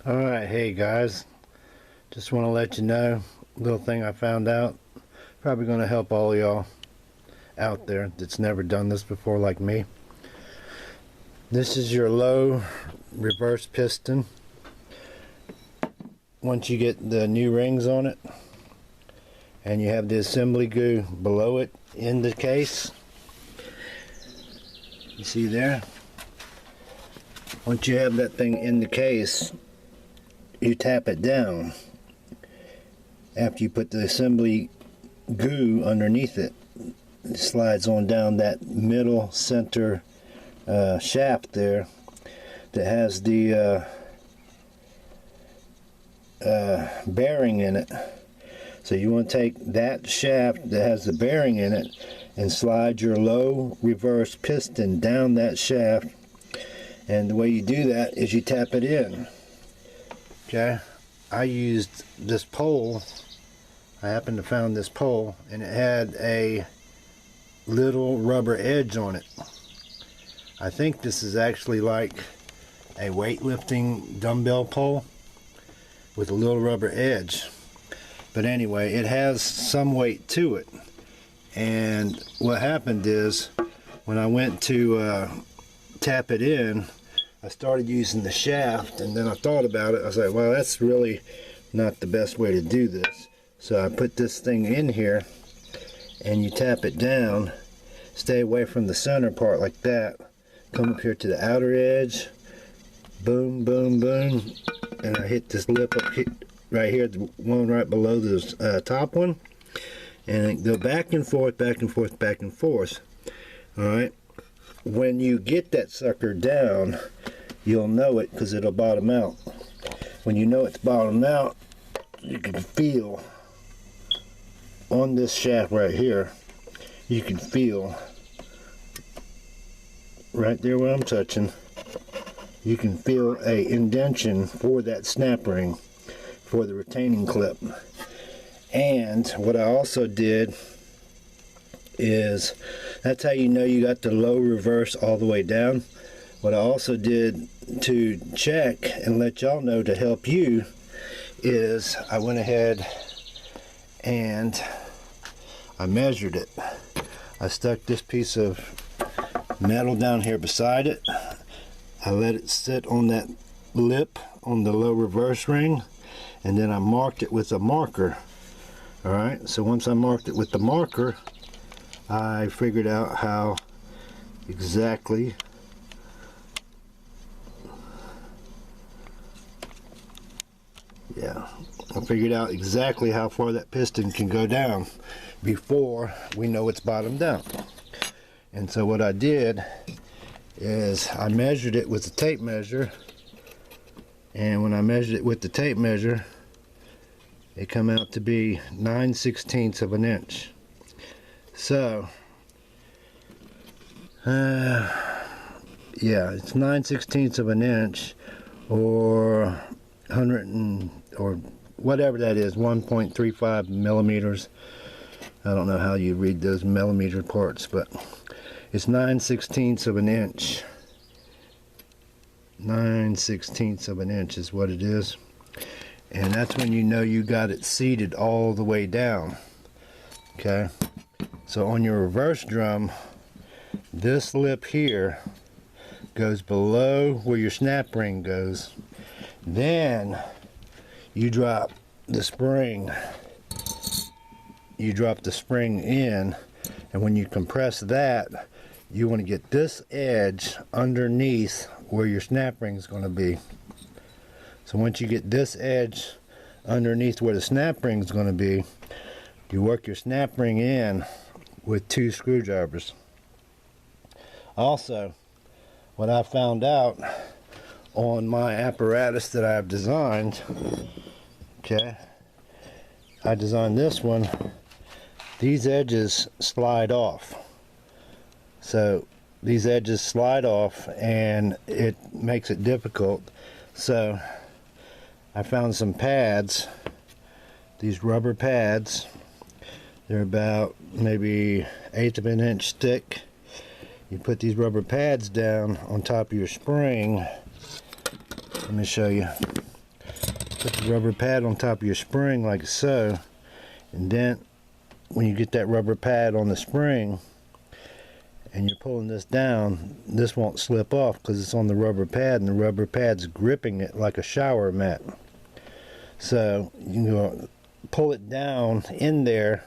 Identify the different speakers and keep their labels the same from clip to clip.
Speaker 1: Alright, hey guys, just want to let you know a little thing I found out. Probably going to help all y'all out there that's never done this before like me. This is your low reverse piston. Once you get the new rings on it and you have the assembly goo below it in the case, you see there, once you have that thing in the case, you tap it down after you put the assembly goo underneath it. It slides on down that middle center shaft there that has the bearing in it. So you want to take that shaft that has the bearing in it and slide your low reverse piston down that shaft, and the way you do that is you tap it in. Okay, I used this pole. I happened to find this pole and it had a little rubber edge on it. I think this is actually like a weightlifting dumbbell pole with a little rubber edge. But anyway, it has some weight to it. And what happened is when I went to tap it in, I started using the shaft, and then I thought about it. I was like, well, that's really not the best way to do this. So I put this thing in here, and you tap it down, stay away from the center part like that, come up here to the outer edge, boom, boom, boom, and I hit this lip up here, right here, the one right below this top one, and go back and forth, back and forth, back and forth. All right. When you get that sucker down, you'll know it because it'll bottom out. When you know it's bottomed out, you can feel on this shaft right here, you can feel right there where I'm touching, you can feel a indentation for that snap ring for the retaining clip. And what I also did is, that's how you know you got the low reverse all the way down. What I also did to check and let y'all know to help you is I went ahead and I measured it. I stuck this piece of metal down here beside it. I let it sit on that lip on the low reverse ring, and then I marked it with a marker. Alright, so once I marked it with the marker, I figured out how exactly I figured out exactly how far that piston can go down before we know it's bottomed out. And so what I did is I measured it with the tape measure, and when I measured it with the tape measure, it come out to be 9/16 of an inch. So yeah, it's 9/16 of an inch, or 100 or whatever that is, 1.35 millimeters. I don't know how you read those millimeter parts, but it's 9/16 of an inch. 9/16 of an inch is what it is. And that's when you know you got it seated all the way down. Okay, so on your reverse drum, this lip here goes below where your snap ring goes. Then you drop the spring. You drop the spring in, and when you compress that, you want to get this edge underneath where your snap ring is going to be. So once you get this edge underneath where the snap ring is going to be, you work your snap ring in with 2 screwdrivers. Also, what I found out on my apparatus that I've designed, okay, I designed this one, these edges slide off. So these edges slide off and it makes it difficult. So I found some pads, these rubber pads. They're about maybe 1/8 of an inch thick. You put these rubber pads down on top of your spring. Let me show you. Put the rubber pad on top of your spring like so, and then when you get that rubber pad on the spring and you're pulling this down, this won't slip off because it's on the rubber pad, and the rubber pad's gripping it like a shower mat. So you can pull it down in there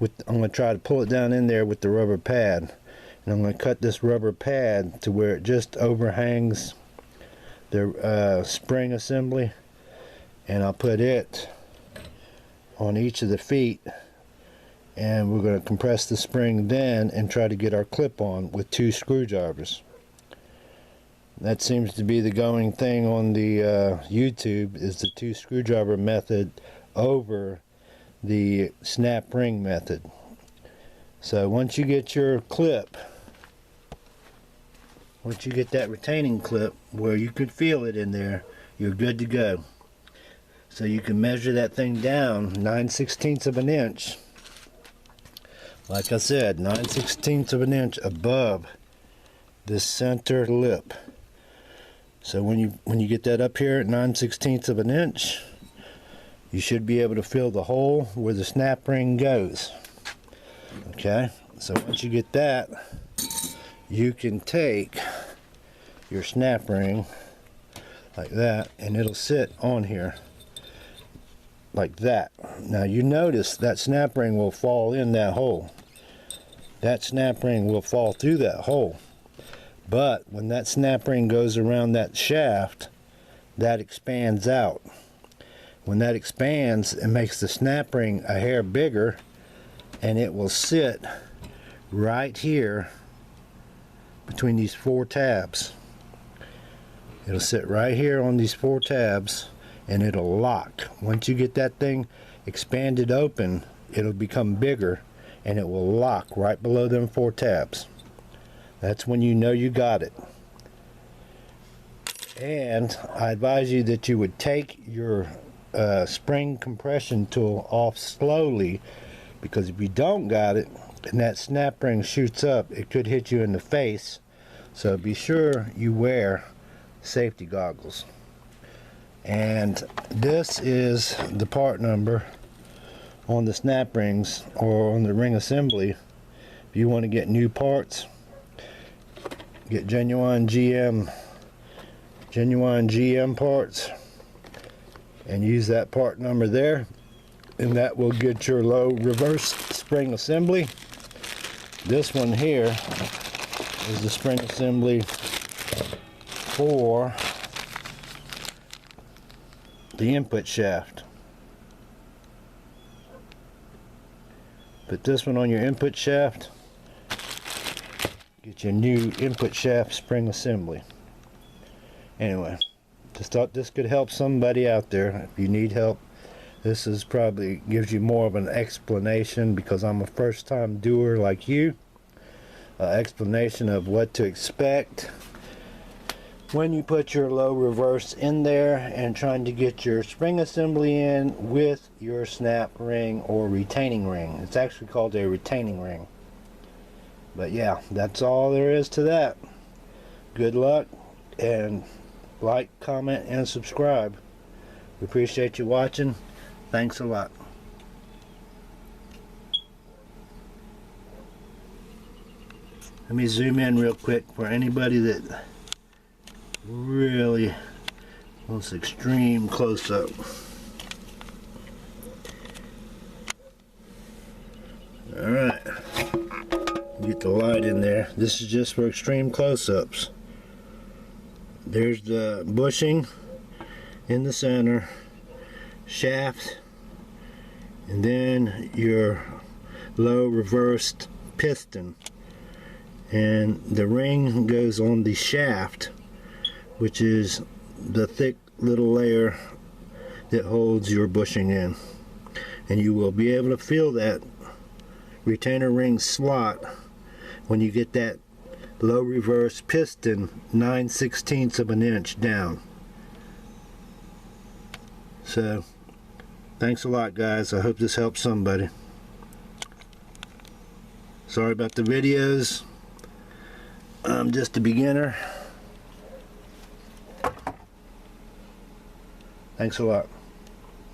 Speaker 1: with, I'm going to try to pull it down in there with the rubber pad, and I'm going to cut this rubber pad to where it just overhangs the spring assembly, and I'll put it on each of the feet, and we're going to compress the spring then and try to get our clip on with 2 screwdrivers. That seems to be the going thing on the YouTube, is the 2 screwdriver method over the snap ring method. So once you get your clip, once you get that retaining clip where you can feel it in there, you're good to go. So you can measure that thing down 9/16 of an inch. Like I said, 9/16 of an inch above this center lip. So when you get that up here at 9/16 of an inch, you should be able to feel the hole where the snap ring goes. Okay, so once you get that, you can take your snap ring like that, and it'll sit on here like that. Now you notice that snap ring will fall in that hole. That snap ring will fall through that hole. But when that snap ring goes around that shaft, that expands out. When that expands, it makes the snap ring a hair bigger, and it will sit right here between these 4 tabs. It'll sit right here on these 4 tabs, and it'll lock. Once you get that thing expanded open, it'll become bigger, and it will lock right below them 4 tabs. That's when you know you got it. And I advise you that you would take your spring compression tool off slowly, because if you don't got it and that snap ring shoots up, it could hit you in the face. So be sure you wear safety goggles. And this is the part number on the snap rings or on the ring assembly. If you want to get new parts, get genuine GM parts and use that part number there, and that will get your low reverse spring assembly. This one here is the spring assembly for the input shaft. Put this one on your input shaft, get your new input shaft spring assembly. Anyway, just thought this could help somebody out there. If you need help, this is probably gives you more of an explanation, because I'm a first-time doer like you. Explanation of what to expect when you put your low reverse in there and trying to get your spring assembly in with your snap ring or retaining ring. It's actually called a retaining ring. But yeah, that's all there is to that. Good luck, and like, comment, and subscribe. We appreciate you watching. Thanks a lot. Let me zoom in real quick for anybody that really wants extreme close-up. Alright, get the light in there. This is just for extreme close-ups. There's the bushing in the center, shaft, and then your low reversed piston. And the ring goes on the shaft, which is the thick little layer that holds your bushing in. And you will be able to feel that retainer ring slot when you get that low reverse piston 9/16 of an inch down. So thanks a lot, guys. I hope this helps somebody. Sorry about the videos. I'm just a beginner. Thanks a lot.